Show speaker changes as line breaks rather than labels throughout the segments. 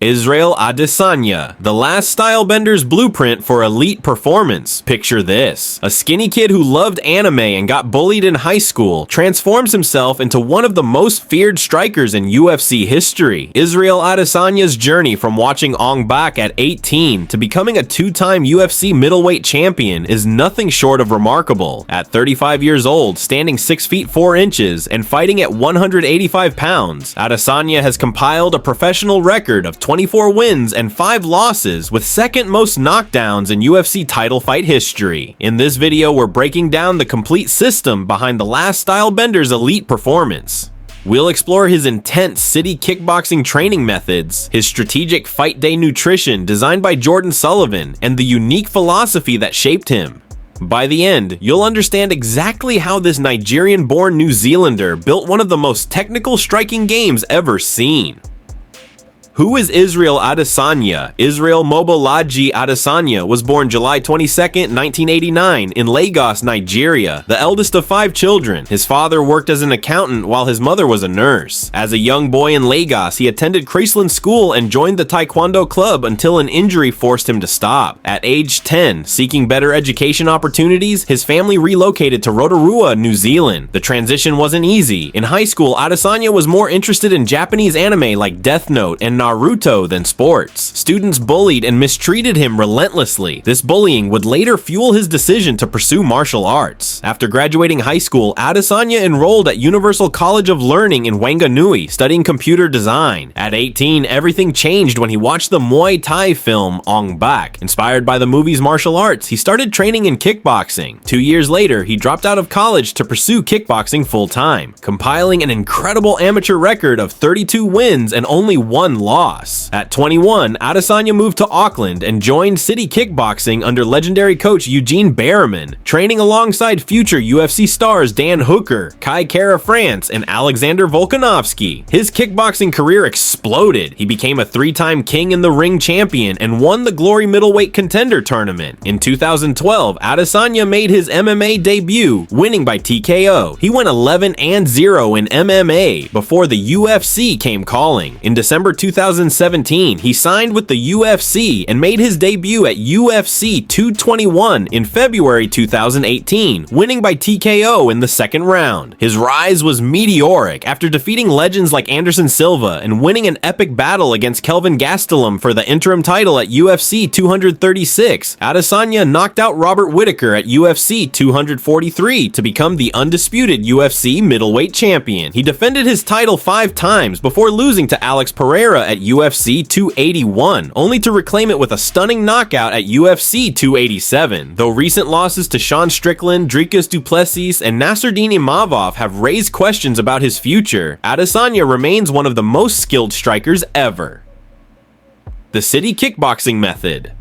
Israel Adesanya, the last stylebender's blueprint for elite performance. Picture this. A skinny kid who loved anime and got bullied in high school transforms himself into one of the most feared strikers in UFC history. Israel Adesanya's journey from watching Ong Bak at 18 to becoming a two-time UFC middleweight champion is nothing short of remarkable. At 35 years old, standing 6 feet 4 inches, and fighting at 185 pounds, Adesanya has compiled a professional record of 24 wins and 5 losses, with second most knockdowns in UFC title fight history. In this video, we're breaking down the complete system behind the last stylebender's elite performance. We'll explore his intense city kickboxing training methods, his strategic fight day nutrition designed by Jordan Sullivan, and the unique philosophy that shaped him. By the end, you'll understand exactly how this Nigerian-born New Zealander built one of the most technical striking games ever seen. Who is Israel Adesanya? Israel Mobolaji Adesanya was born July 22, 1989 in Lagos, Nigeria, the eldest of 5 children. His father worked as an accountant while his mother was a nurse. As a young boy in Lagos, he attended Graceland School and joined the Taekwondo club until an injury forced him to stop. At age 10, seeking better education opportunities, his family relocated to Rotorua, New Zealand. The transition wasn't easy. In high school, Adesanya was more interested in Japanese anime like Death Note and Naruto than sports. Students bullied and mistreated him relentlessly. This bullying would later fuel his decision to pursue martial arts. After graduating high school, Adesanya enrolled at Universal College of Learning in Wanganui, studying computer design. At 18, everything changed when he watched the Muay Thai film Ong Bak. Inspired by the movie's martial arts, he started training in kickboxing. 2 years later, he dropped out of college to pursue kickboxing full-time, compiling an incredible amateur record of 32 wins and only 1 loss. At 21, Adesanya moved to Auckland and joined City Kickboxing under legendary coach Eugene Berriman, training alongside future UFC stars Dan Hooker, Kai Kara France, and Alexander Volkanovski. His kickboxing career exploded. He became a 3-time King in the Ring champion and won the Glory Middleweight Contender Tournament. In 2012, Adesanya made his MMA debut, winning by TKO. He went 11-0 in MMA before the UFC came calling. In December 2017, he signed with the UFC and made his debut at UFC 221 in February 2018, winning by TKO in the second round. His rise was meteoric after defeating legends like Anderson Silva and winning an epic battle against Kelvin Gastelum for the interim title at UFC 236. Adesanya knocked out Robert Whittaker at UFC 243 to become the undisputed UFC middleweight champion. He defended his title 5 times before losing to Alex Pereira at UFC 281, only to reclaim it with a stunning knockout at UFC 287. Though recent losses to Sean Strickland, Dricus du Plessis, and Nasruddin Imavov have raised questions about his future, Adesanya remains one of the most skilled strikers ever. The City Kickboxing Method.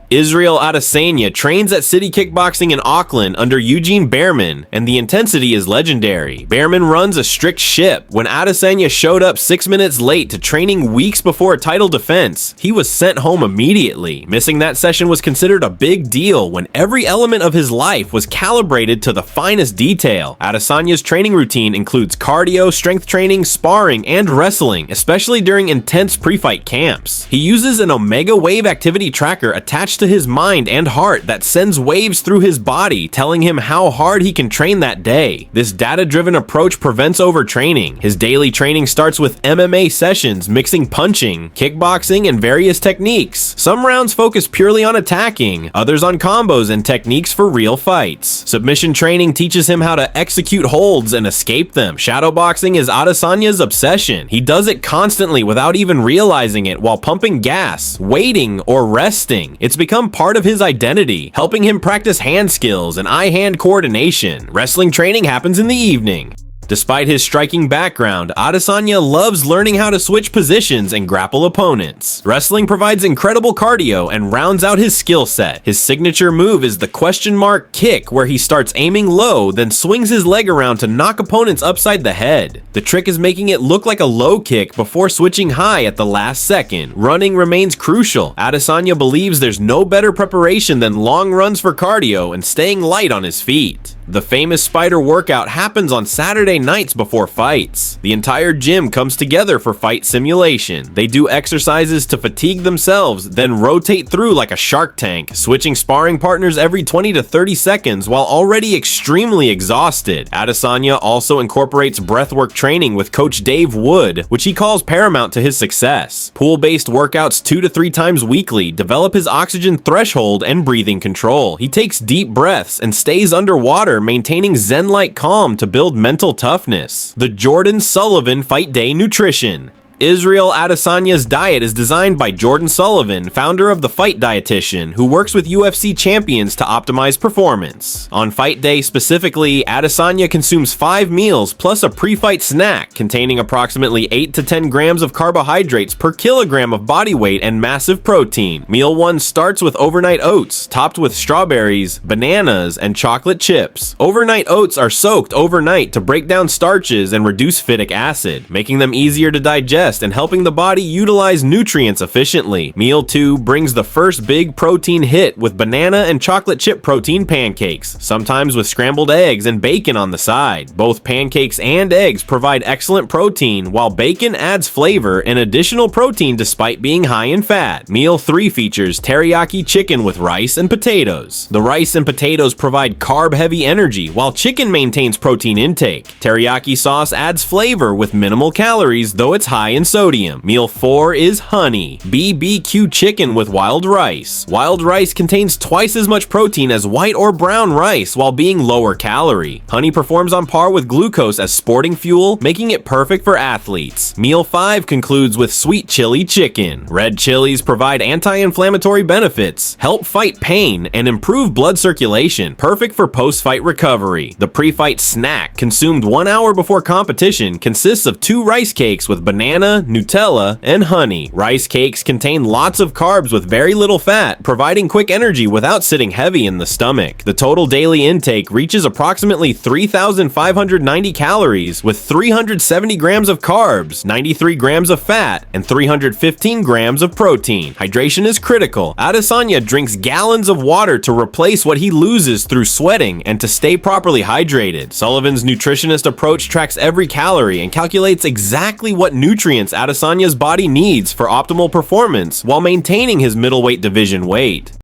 Israel Adesanya trains at City Kickboxing in Auckland under Eugene Berriman, and the intensity is legendary. Berriman runs a strict ship. When Adesanya showed up 6 minutes late to training weeks before a title defense, he was sent home immediately. Missing that session was considered a big deal when every element of his life was calibrated to the finest detail. Adesanya's training routine includes cardio, strength training, sparring, and wrestling, especially during intense pre-fight camps. He uses an Omega Wave activity tracker attached to his mind and heart that sends waves through his body, telling him how hard he can train that day. This data-driven approach prevents overtraining. His daily training starts with MMA sessions, mixing punching, kickboxing, and various techniques. Some rounds focus purely on attacking, others on combos and techniques for real fights. Submission training teaches him how to execute holds and escape them. Shadowboxing is Adesanya's obsession. He does it constantly without even realizing it, while pumping gas, waiting, or resting. It's become part of his identity, helping him practice hand skills and eye-hand coordination. Wrestling training happens in the evening. Despite his striking background, Adesanya loves learning how to switch positions and grapple opponents. Wrestling provides incredible cardio and rounds out his skill set. His signature move is the question mark kick, where he starts aiming low, then swings his leg around to knock opponents upside the head. The trick is making it look like a low kick before switching high at the last second. Running remains crucial. Adesanya believes there's no better preparation than long runs for cardio and staying light on his feet. The famous spider workout happens on Saturday Saturday nights before fights. The entire gym comes together for fight simulation. They do exercises to fatigue themselves, then rotate through like a shark tank, switching sparring partners every 20 to 30 seconds while already extremely exhausted. Adesanya also incorporates breathwork training with coach Dave Wood, which he calls paramount to his success. Pool-based workouts 2 to 3 times weekly develop his oxygen threshold and breathing control. He takes deep breaths and stays underwater, maintaining zen-like calm to build mental toughness. The Jordan Sullivan Fight Day Nutrition. Israel Adesanya's diet is designed by Jordan Sullivan, founder of The Fight Dietitian, who works with UFC champions to optimize performance. On fight day specifically, Adesanya consumes 5 meals plus a pre-fight snack containing approximately 8 to 10 grams of carbohydrates per kilogram of body weight and massive protein. Meal 1 starts with overnight oats, topped with strawberries, bananas, and chocolate chips. Overnight oats are soaked overnight to break down starches and reduce phytic acid, making them easier to digest and helping the body utilize nutrients efficiently. Meal 2 brings the first big protein hit with banana and chocolate chip protein pancakes, sometimes with scrambled eggs and bacon on the side. Both pancakes and eggs provide excellent protein, while bacon adds flavor and additional protein despite being high in fat. Meal 3 features teriyaki chicken with rice and potatoes. The rice and potatoes provide carb-heavy energy, while chicken maintains protein intake. Teriyaki sauce adds flavor with minimal calories, though it's high in sodium. Meal 4 is honey, BBQ chicken with wild rice. Wild rice contains twice as much protein as white or brown rice while being lower calorie. Honey performs on par with glucose as sporting fuel, making it perfect for athletes. Meal 5 concludes with sweet chili chicken. Red chilies provide anti-inflammatory benefits, help fight pain, and improve blood circulation, perfect for post-fight recovery. The pre-fight snack, consumed 1 hour before competition, consists of 2 rice cakes with banana, Nutella, and honey. Rice cakes contain lots of carbs with very little fat, providing quick energy without sitting heavy in the stomach. The total daily intake reaches approximately 3,590 calories, with 370 grams of carbs, 93 grams of fat, and 315 grams of protein. Hydration is critical. Adesanya drinks gallons of water to replace what he loses through sweating and to stay properly hydrated. Sullivan's nutritionist approach tracks every calorie and calculates exactly what nutrients Adesanya's body needs for optimal performance while maintaining his middleweight division weight.